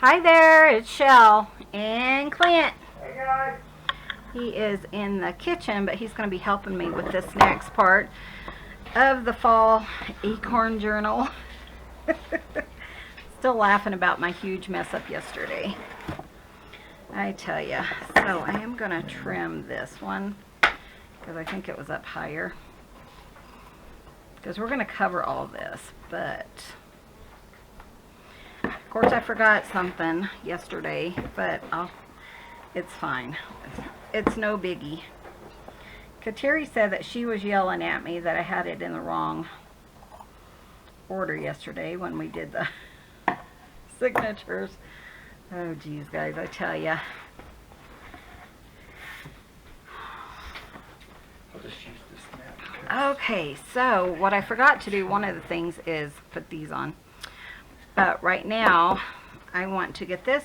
Hi there, it's Chelle and Clint. Hey guys. He is in the kitchen, but he's going to be helping me with this next part of the Fall Acorn Journal. Still laughing about my huge mess up yesterday, I tell ya. So I am going to trim this one because I think it was up higher, because we're going to cover all this, but of course I forgot something yesterday, but it's fine. It's no biggie. Kateri said that she was yelling at me that I had it in the wrong order yesterday when we did the signatures. Oh geez, guys, I tell ya. I'll just use this now. Okay, so what I forgot to do, one of the things is put these on. But right now, I want to get this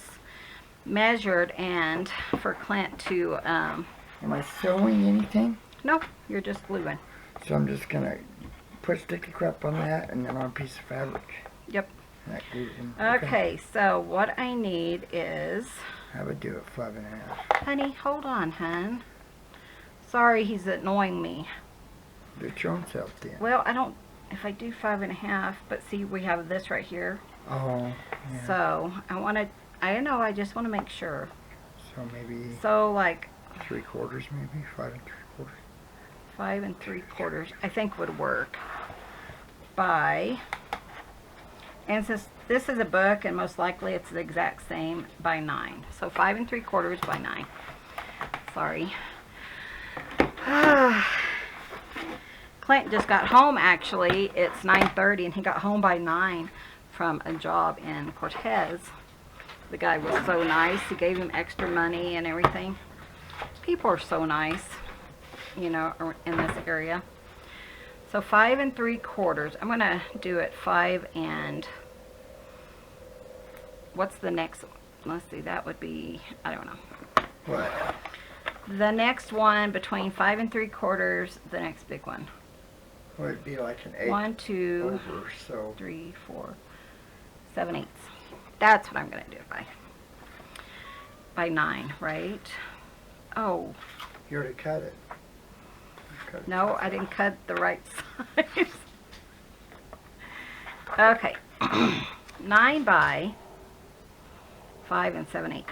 measured and for Clint to, Am I sewing anything? nope, you're just gluing. So I'm just gonna put sticky crap on that and then on a piece of fabric. Yep. And that glues them. Okay, so what I need is, I would do it 5.5. honey, hold on, hun. Sorry, he's annoying me. Do it your own self then. Well, I don't, if I do 5.5, but see, we have this right here. Oh, yeah. So I want to, I don't know, I just want to make sure. So maybe So like 3/4, maybe 5 3/4. 5 3/4, I think would work. By, and since this is a book and most likely it's the exact same, by 9. So 5 3/4 by 9. Sorry. Clint just got home actually. It's 9:30 and he got home by 9 from a job in Cortez. The guy was so nice. He gave him extra money and everything. People are so nice, you know, in this area. So 5 3/4. I'm gonna do it 5 and what's the next? Let's see. That would be, I don't know. What? The next one between 5 3/4. The next big one. Would it be like an 8 1, 2, over? So 3, 4, 7 eighths. That's what I'm gonna do by 9, right? Oh. you already cut it. Cut it. No, I didn't cut the right size. Okay. 9 by 5 7/8.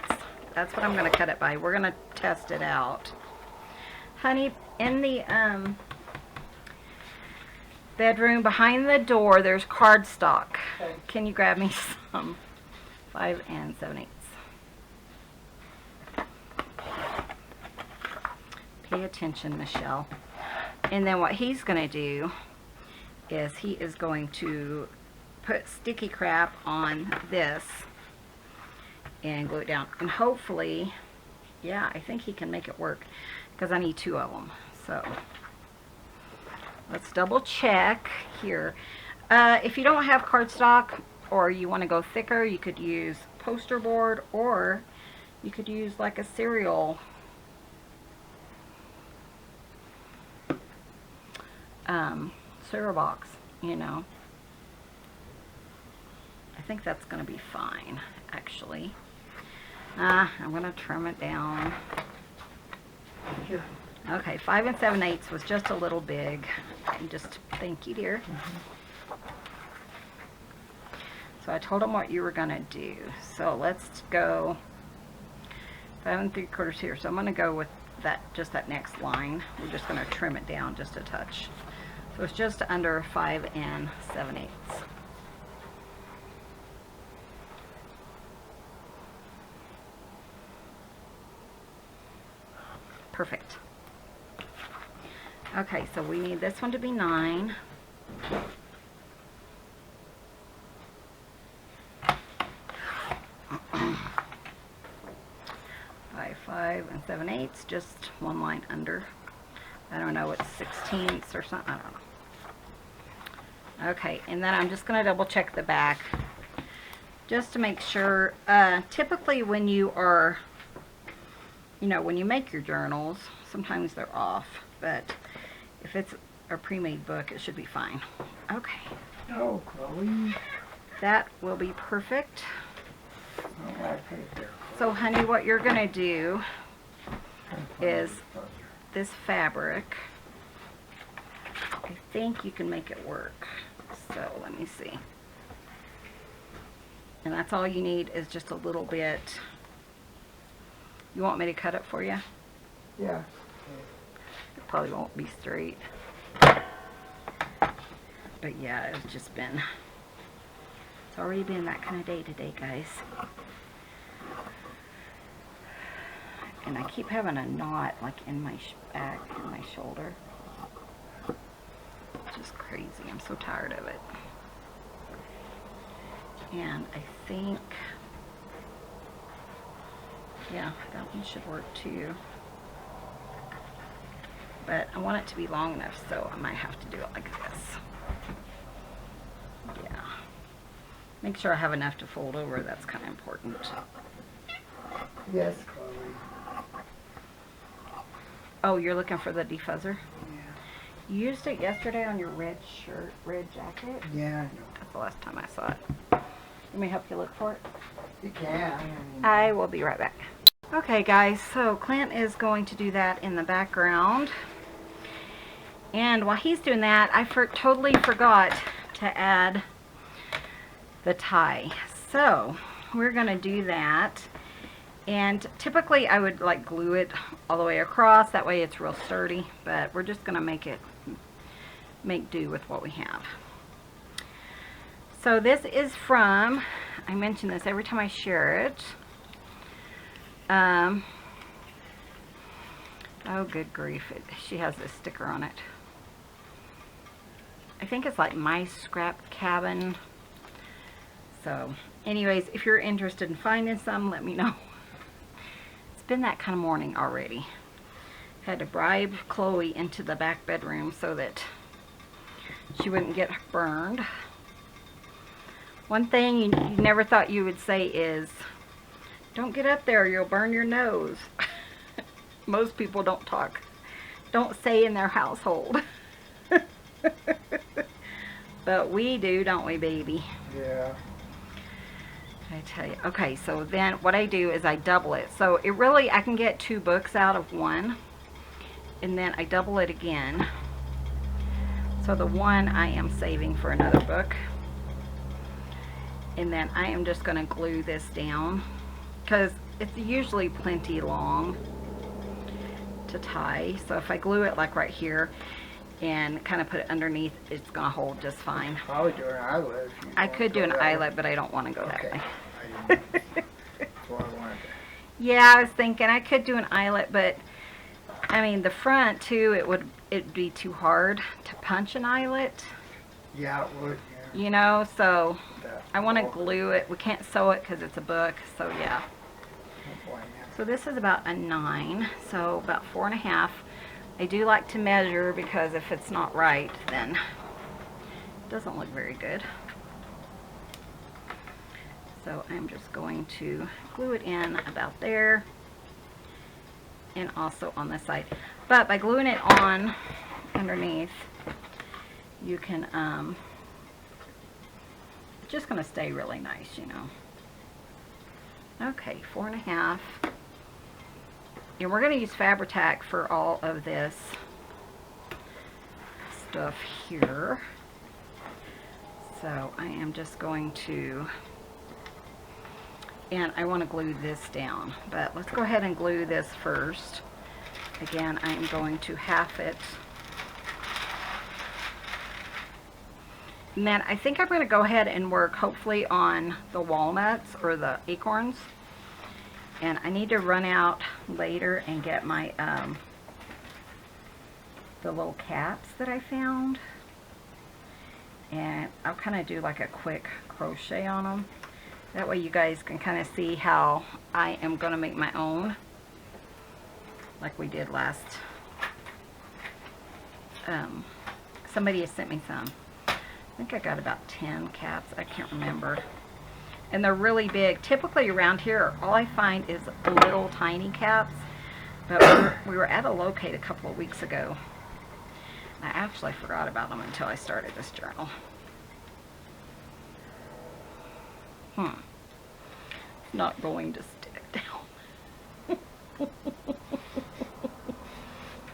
That's what I'm going to cut it by. We're going to test it out. Honey, in the bedroom behind the door, there's cardstock. Okay. Can you grab me some? 5 7/8. Pay attention, Michelle. And then what he's going to do is he is going to put sticky crap on this and glue it down. And hopefully, yeah, I think he can make it work because I need 2 of them. So let's double check here. If you don't have cardstock or you want to go thicker, you could use poster board or you could use like a cereal box, you know. I think that's going to be fine, actually. I'm going to trim it down. Here. Okay, 5 7/8 was just a little big. Just thank you, dear. So I told him what you were going to do. So let's go 5 3/4 here. So I'm going to go with that, just that next line. We're just going to trim it down just a touch. So it's just under 5 7/8. Perfect. Okay, so we need this one to be 9. By 5 7/8, just one line under. I don't know, it's 16ths or something. I don't know. Okay, and then I'm just going to double check the back just to make sure. Typically when you are, you know, when you make your journals, sometimes they're off, but if it's a pre-made book, it should be fine. Okay. Oh, Chloe. That will be perfect. Oh, So honey, what you're gonna do is this fabric, I think you can make it work. So let me see. And that's all you need is just a little bit. You want me to cut it for you? Yeah. It probably won't be straight. But yeah, it's just been, it's already been that kind of day today, guys. And I keep having a knot like in my back and my shoulder. It's just crazy. I'm so tired of it. And I think, yeah, that one should work too. But I want it to be long enough, so I might have to do it like this. Yeah. Make sure I have enough to fold over. That's kind of important. Yes, Chloe. Oh, you're looking for the defuzzer? Yeah. You used it yesterday on your red shirt, red jacket? Yeah, I know. That's the last time I saw it. Let me help you look for it. You can. I will be right back. Okay, guys, so Clint is going to do that in the background. And while he's doing that, I totally forgot to add the tie. So we're going to do that. And typically I would like glue it all the way across. That way it's real sturdy. But we're just going to make do with what we have. So this is from, I mention this every time I share it. Oh, good grief. She has this sticker on it. I think it's like My Scrap Cabin. So, anyways, if you're interested in finding some, let me know. It's been that kind of morning already. Had to bribe Chloe into the back bedroom so that she wouldn't get burned. One thing you never thought you would say is, don't get up there, you'll burn your nose. Most people don't say in their household. But we do, don't we, baby? Yeah. I tell you. Okay, so then what I do is I double it. So it really, I can get 2 books out of one. And then I double it again. So the one I am saving for another book. And then I am just going to glue this down. Because it's usually plenty long to tie. So if I glue it like right here and kind of put it underneath, it's going to hold just fine. Probably do an eyelet. I could do an eyelet, but I don't want to go that way. That's what I wanted to. Yeah, I was thinking I could do an eyelet, but I mean the front too, it'd be too hard to punch an eyelet. Yeah, it would. Yeah. You know, so That I want to wall. glue it. We can't sew it because it's a book, so yeah. Oh, boy, yeah. So this is about a 9, so about 4.5. I do like to measure because if it's not right, then it doesn't look very good. So I'm just going to glue it in about there and also on this side. But by gluing it on underneath, you can, it's just going to stay really nice, you know. Okay, 4.5. And we're going to use Fabri-Tac for all of this stuff here. So I am just going to, and I want to glue this down. But let's go ahead and glue this first. Again, I am going to half it. And then I think I'm going to go ahead and work hopefully on the walnuts or the acorns. And I need to run out later and get my the little caps that I found. And I'll kind of do like a quick crochet on them. That way you guys can kind of see how I am going to make my own. Like we did last. Somebody has sent me some. I think I got about 10 caps. I can't remember. And they're really big. Typically around here, all I find is little tiny caps. But we were at a locate a couple of weeks ago. I actually forgot about them until I started this journal. Not going to stick down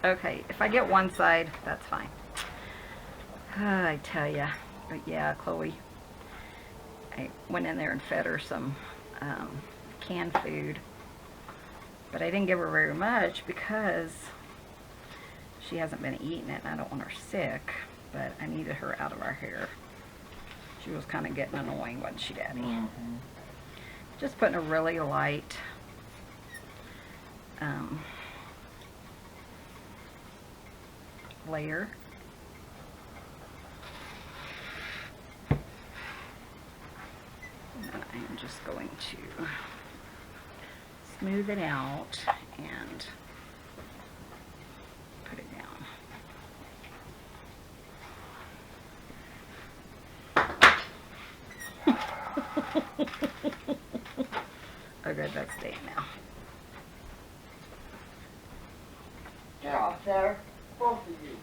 Okay, if I get one side, that's fine. I tell ya. But yeah, Chloe, I went in there and fed her some canned food. But I didn't give her very much because she hasn't been eating it and I don't want her sick. But I needed her out of our hair. She was kind of getting annoying, wasn't she, Daddy? Mm-hmm. Just putting a really light layer. And I am just going to smooth it out and put it down. Oh good, that's staying now. Get off there, both of you.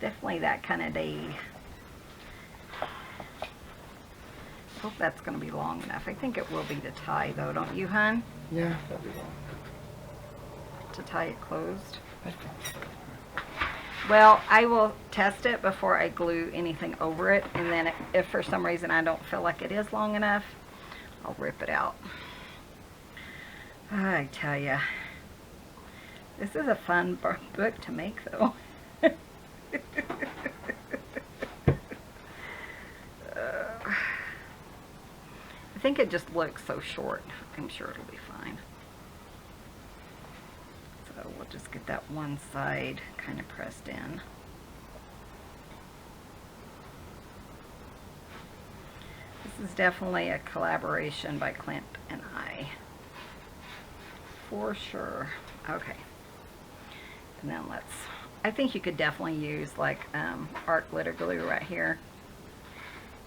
Definitely that kind of day. Hope that's going to be long enough. I think it will be to tie though, don't you, hun? Yeah, that'll be long. To tie it closed. That's fine. Well, I will test it before I glue anything over it, and then if for some reason I don't feel like it is long enough, I'll rip it out. I tell ya, this is a fun book to make though. I think it just looks so short. I'm sure it'll be fine. So we'll just get that one side kind of pressed in. This is definitely a collaboration by Clint and I. For sure. Okay. And then I think you could definitely use like art glitter glue right here.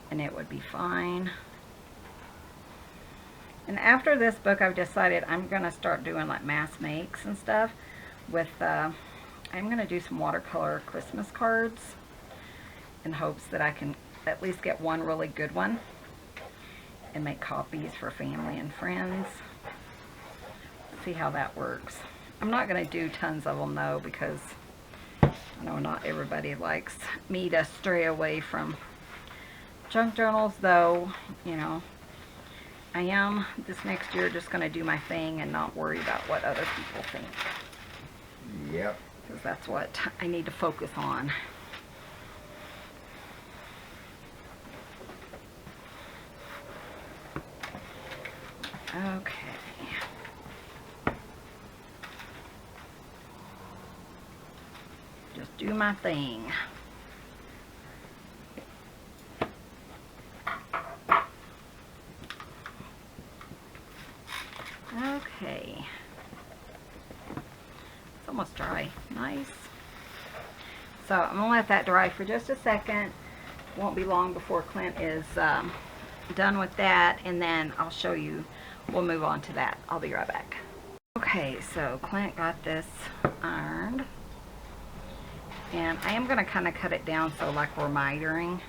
And it would be fine. And after this book, I've decided I'm going to start doing like mass makes and stuff with, I'm going to do some watercolor Christmas cards in hopes that I can at least get one really good one and make copies for family and friends. See how that works. I'm not going to do tons of them though because I know not everybody likes me to stray away from junk journals though, you know. I am this next year just going to do my thing and not worry about what other people think. Yep. Because that's what I need to focus on. Okay. Just do my thing. Okay. It's almost dry. Nice. So I'm going to let that dry for just a second. Won't be long before Clint is done with that, and then I'll show you. We'll move on to that. I'll be right back. Okay, so Clint got this ironed. And I am going to kind of cut it down so like we're mitering.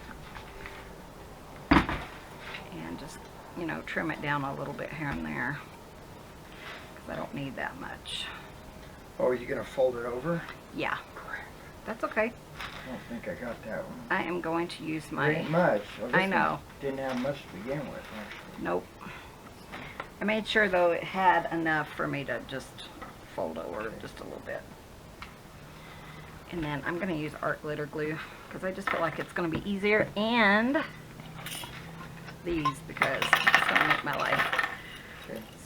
And just, you know, trim it down a little bit here and there. I don't need that much. Oh, are you going to fold it over? Yeah. That's okay. I don't think I got that one. I am going to use There ain't my... much. Well, this I know. one didn't have much to begin with, actually. Nope. I made sure, though, it had enough for me to just fold over just a little bit. And then I'm going to use art glitter glue because I just feel like it's going to be easier. And these, because it's going to make my life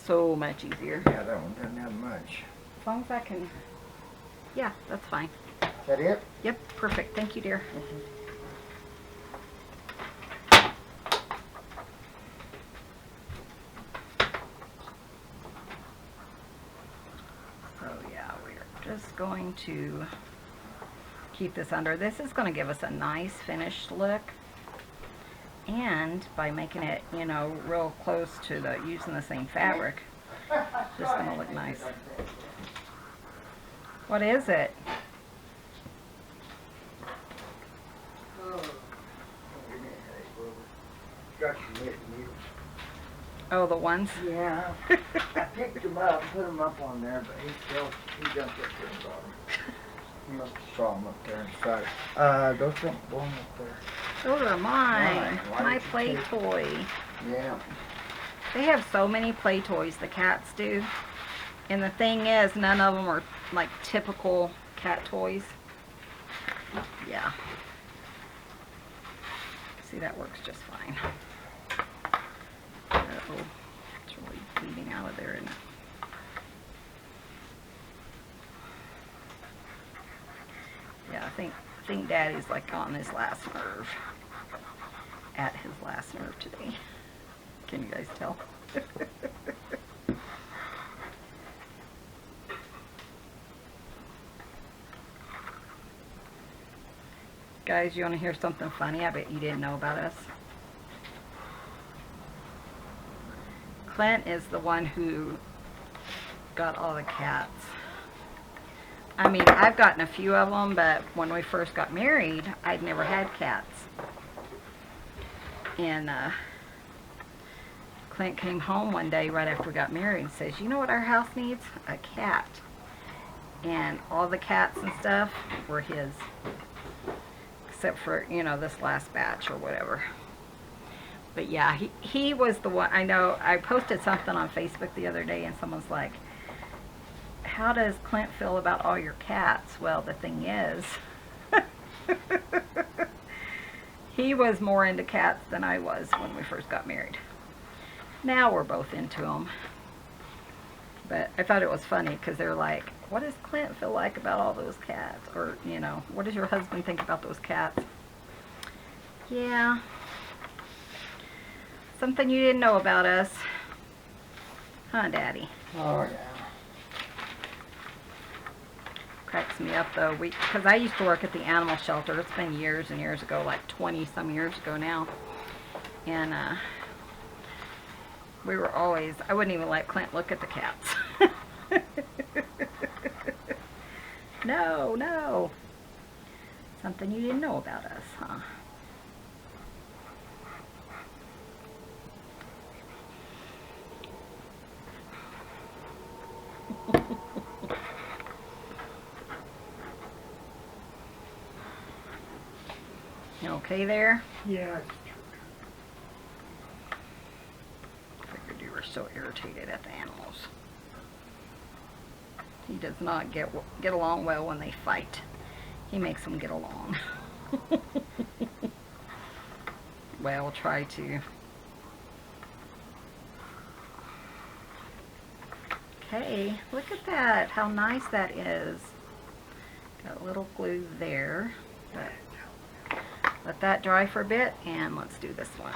so much easier. Yeah, that one doesn't have much. As long as I can... Yeah, that's fine. Is that it? Yep, perfect. Thank you, dear. So yeah, we're just going to keep this under. This is going to give us a nice finished look. And by making it, you know, real close to the, using the same fabric, it's just going to look nice. What is it? Got your needles. Oh, the ones? Yeah. I picked him up, put him up on there, but he jumped up there and got him. You must have saw him up there inside. Those don't belong up there. Those are mine. Why My did you play take- toy. Yeah. They have so many play toys, the cats do. And the thing is, none of them are like typical cat toys. Yeah. See, that works just fine. Uh-oh. It's really bleeding out of there, isn't it? Yeah, I think Daddy's like on his last nerve. At his last nerve today. Can you guys tell? Guys, you want to hear something funny? I bet you didn't know about us. Clint is the one who got all the cats. I mean, I've gotten a few of them, but when we first got married, I'd never had cats. And Clint came home one day right after we got married and says, you know what our house needs? A cat. And all the cats and stuff were his. Except for, you know, this last batch or whatever. But yeah, he was the one. I know I posted something on Facebook the other day and someone's like, how does Clint feel about all your cats? Well, the thing is, he was more into cats than I was when we first got married. Now we're both into them. But I thought it was funny because they're like, what does Clint feel like about all those cats? Or, you know, what does your husband think about those cats? Yeah. Something you didn't know about us. Huh, Daddy? Oh, yeah. Cracks me up, though. Because I used to work at the animal shelter. It's been years and years ago, like 20-some years ago now. And we were always, I wouldn't even let Clint look at the cats. No, no. Something you didn't know about us, huh? You okay there? Yeah. Figured you were so irritated at the animals. He does not get along well when they fight. He makes them get along. Well, we'll try to. Okay, look at that. How nice that is. Got a little glue there. But let that dry for a bit, and let's do this one.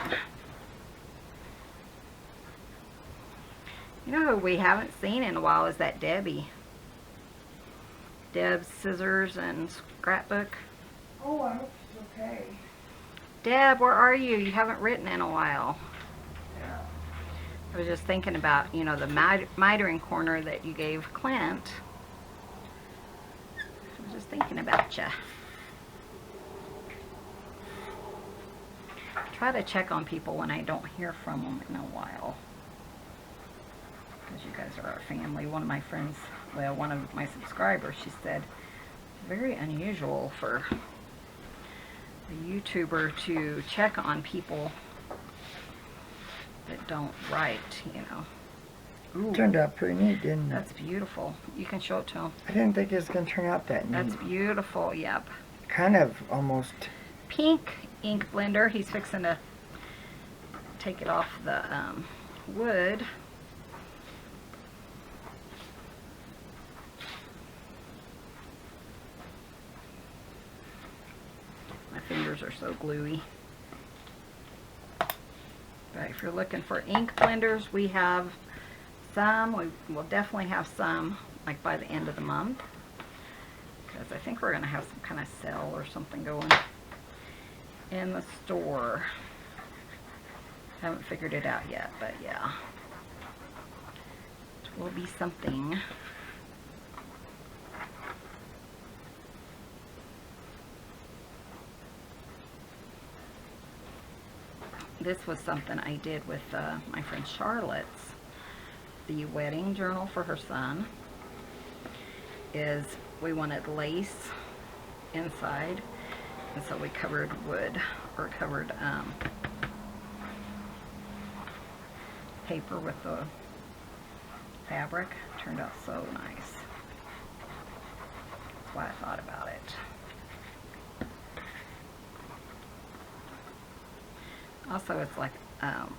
You know who we haven't seen in a while is that Debbie. Deb's scissors and scrapbook. Oh, I hope she's okay. Deb, where are you? You haven't written in a while. Yeah. I was just thinking about, you know, the mitering corner that you gave Clint. I was just thinking about you. Try to check on people when I don't hear from them in a while. Because you guys are our family. One of my friends, well, one of my subscribers, she said, very unusual for a YouTuber to check on people that don't write, you know. Ooh, Turned out pretty neat, didn't it? that's beautiful. You can show it to him. I didn't think it was going to turn out that neat. That's beautiful, yep. Kind of almost. Pink ink blender. He's fixing to take it off the wood. My fingers are so gluey. But if you're looking for ink blenders, we have some. We'll definitely have some, like by the end of the month. Because I think we're going to have some kind of sale or something going in the store. Haven't figured it out yet, but yeah. It will be something. this was something I did with my friend Charlotte's. The wedding journal for her son is, we wanted lace inside, and so we covered wood, or covered paper with the fabric. Turned out so nice. That's why I thought about it. Also, it's like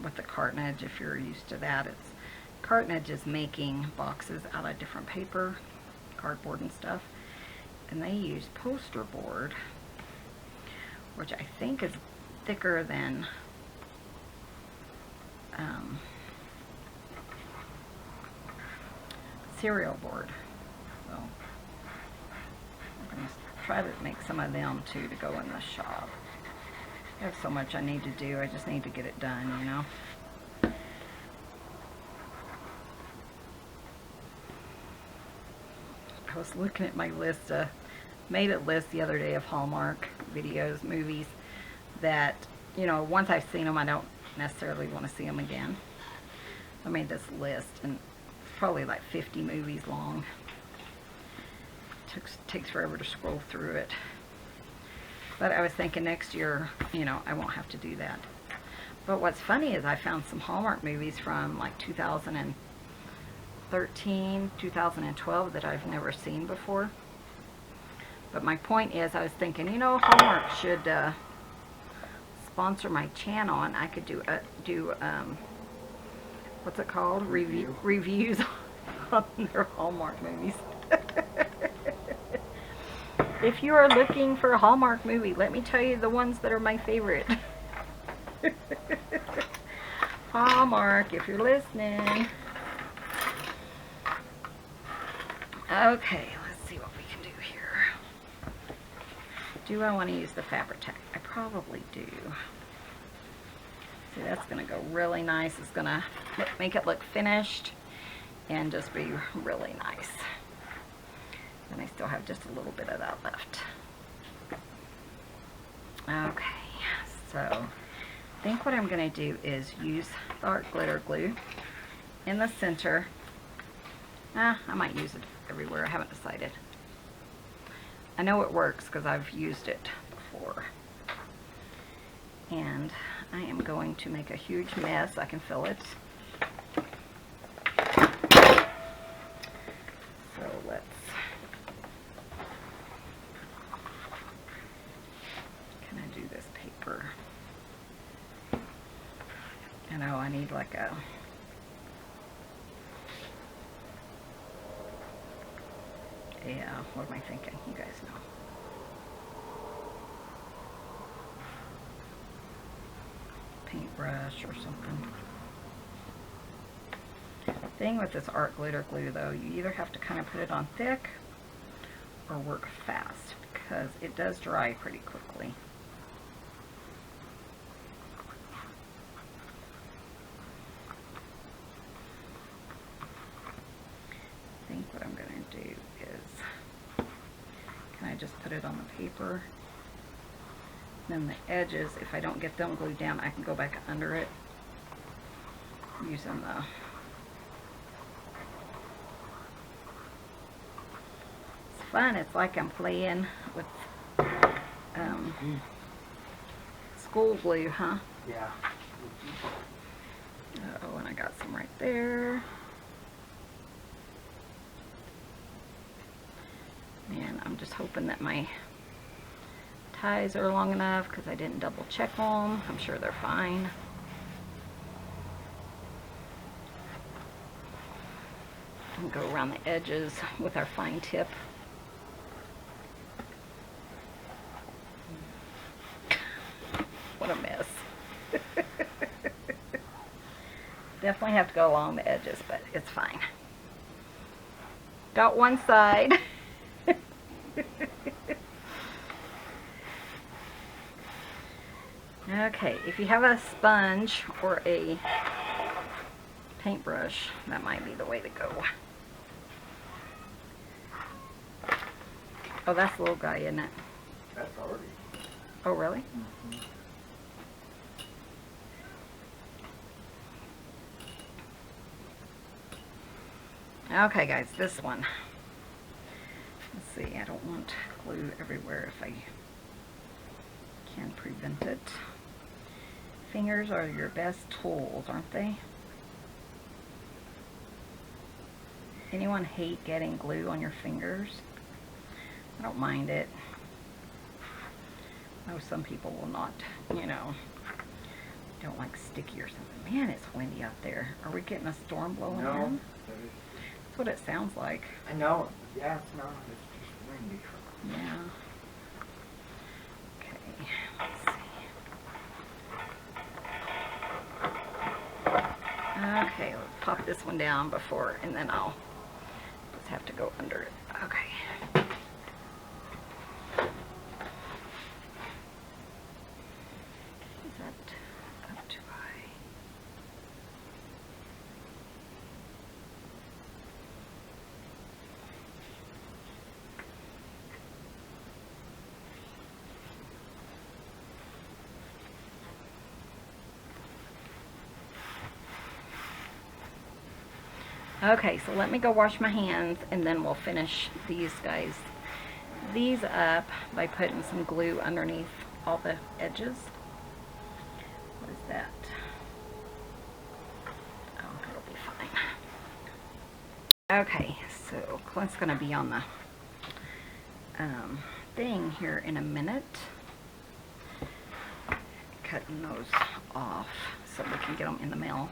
with the cartonage, if you're used to that, it's cartonage is making boxes out of different paper, cardboard and stuff, and they use poster board, which I think is thicker than cereal board. So I'm going to try to make some of them too to go in the shop. I have so much I need to do, I just need to get it done, you know. I was looking at my list, made a list the other day of Hallmark videos, movies that, you know, once I've seen them, I don't necessarily want to see them again. I made this list, and it's probably like 50 movies long. Takes forever to scroll through it. But I was thinking next year, you know, I won't have to do that. But what's funny is I found some Hallmark movies from like 2013, 2012 that I've never seen before. But my point is, I was thinking, you know, Hallmark should sponsor my channel, and I could do what's it called? Reviews on their Hallmark movies. If you are looking for a Hallmark movie, let me tell you the ones that are my favorite. Hallmark, if you're listening. Okay, let's see what we can do here. Do I want to use the Fabri-Tac? I probably do. See, that's going to go really nice. It's going to make it look finished and just be really nice. And I still have just a little bit of that left. Okay, so I think what I'm going to do is use the art glitter glue in the center. I might use it everywhere. I haven't decided. I know it works because I've used it before. And I am going to make a huge mess. I can feel it. So let's... Can I do this paper? I know I need like a... Yeah, what am I thinking? You guys know. Paintbrush or something. Thing with this art glitter glue though, you either have to kind of put it on thick or work fast because it does dry pretty quickly. I think what I'm going to do is, can I just put it on the paper? Then the edges, if I don't get them glued down, I can go back under it using the it's fun. It's like I'm playing with school glue, huh? Yeah. Oh, and I got some right there. And I'm just hoping that my ties are long enough because I didn't double check them. I'm sure they're fine. And go around the edges with our fine tip. What a mess. Definitely have to go along the edges, but it's fine. Got one side. Okay, if you have a sponge or a paintbrush, that might be the way to go. Oh, that's the little guy, isn't it? That's already. Oh, really? Mm-hmm. Okay guys, this one. Let's see, I don't want glue everywhere if I can prevent it. Fingers are your best tools, aren't they? Anyone hate getting glue on your fingers? I don't mind it. I know some people will not, you know, don't like sticky or something. Man, it's windy out there. Are we getting a storm blowing in? That's what it sounds like. I know. Yeah, it's not. It's just windy. Yeah. Okay, let's see. Okay, let's pop this one down before, and then I'll just have to go under it. Okay. Is that up too high? Okay, so let me go wash my hands and then we'll finish these up by putting some glue underneath all the edges. What is that? Oh, it'll be fine. Okay, so Clint's gonna be on the thing here in a minute, cutting those off so we can get them in the mail.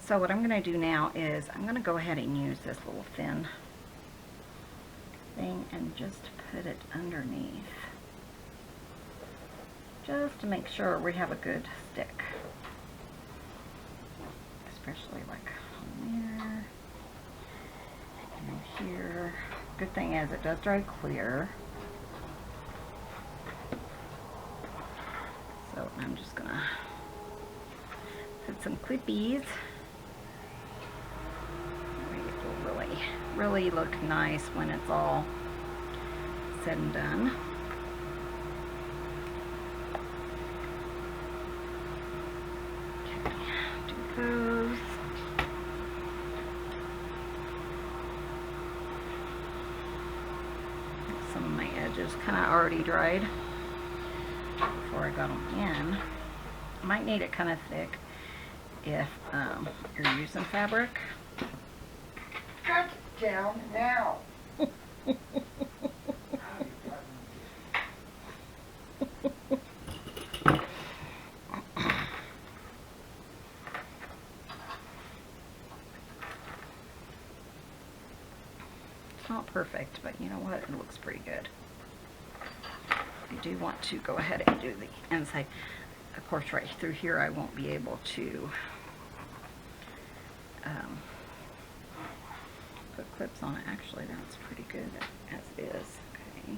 So what I'm going to do now is I'm going to go ahead and use this little thin thing and just put it underneath, just to make sure we have a good stick, especially like on there and here. Good thing is it does dry clear. So I'm just going to put some clippies. Really look nice when it's all said and done. Okay, do those. Some of my edges kind of already dried before I got them in. I might need it kind of thick if you're using fabric. Cut it down now. It's not perfect, but you know what? It looks pretty good. You do want to go ahead and do the inside. Of course, right through here, I won't be able to put clips on it. Actually, that's pretty good as is. Okay.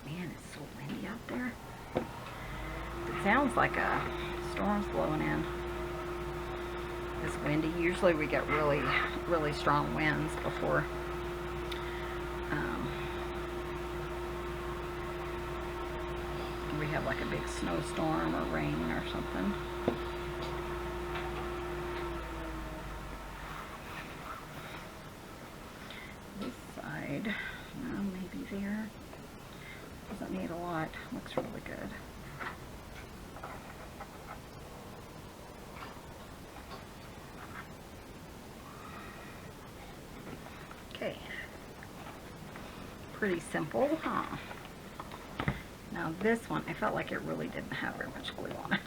Man, it's so windy out there. It sounds like a storm's blowing in. It's windy. Usually we get really strong winds before we have like a big snowstorm or rain or something. This side, maybe there. Doesn't need a lot. Looks really good. Okay. Pretty simple, huh? Now this one, I felt like it really didn't have very much glue on it.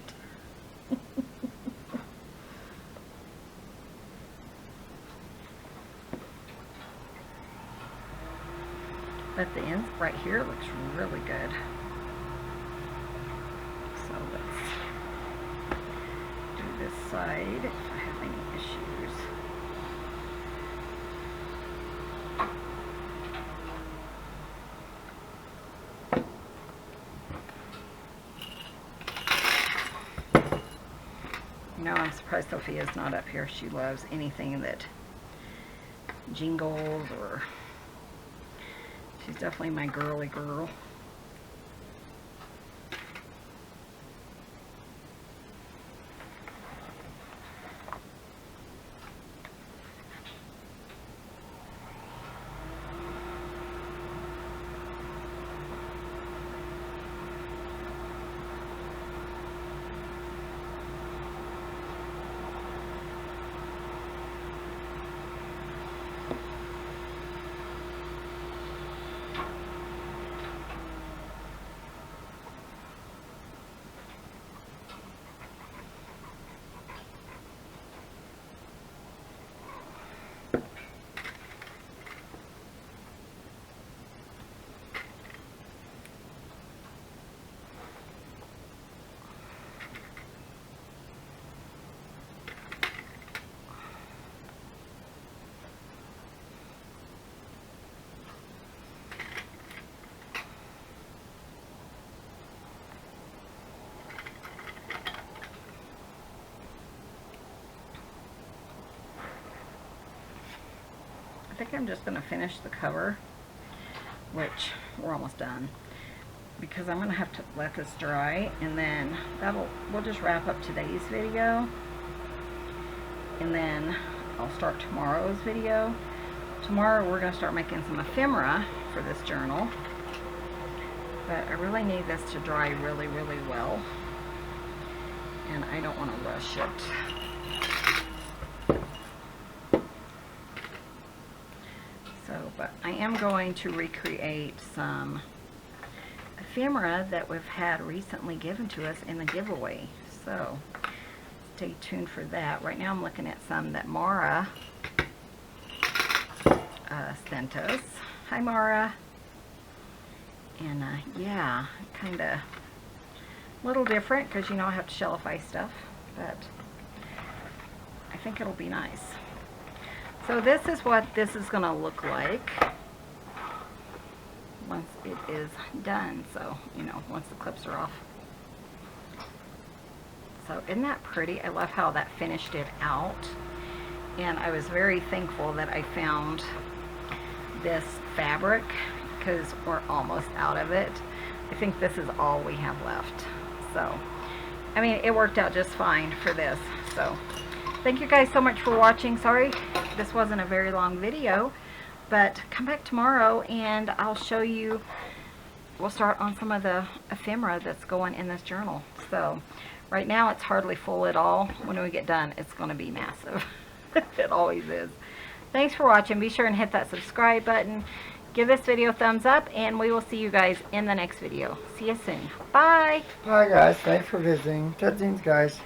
But the ends right here looks really good. So let's do this side if I have any issues. You know, I'm surprised Sophia's not up here. She loves anything that jingles, or she's definitely my girly girl. think I'm just going to finish the cover, which we're almost done, because I'm going to have to let this dry, and then we'll just wrap up today's video, and then I'll start tomorrow's video. Tomorrow we're going to start making some ephemera for this journal, but I really need this to dry really, really well, and I don't want to rush it. But I am going to recreate some ephemera that we've had recently given to us in the giveaway. So stay tuned for that. Right now I'm looking at some that Mara sent us. Hi Mara. And yeah, kind of a little different because you know I have to shellify stuff, but I think it'll be nice. So this is what this is going to look like once it is done. So, you know, once the clips are off. So isn't that pretty? I love how that finished it out. And I was very thankful that I found this fabric because we're almost out of it. I think this is all we have left. So, I mean, it worked out just fine for this. So, thank you guys so much for watching. Sorry this wasn't a very long video, but come back tomorrow and I'll show you, we'll start on some of the ephemera that's going in this journal. So right now it's hardly full at all. When we get done, it's going to be massive. It always is. Thanks for watching. Be sure and hit that subscribe button. Give this video a thumbs up, and we will see you guys in the next video. See you soon. Bye. Bye guys. Thanks for visiting. Tudsings guys.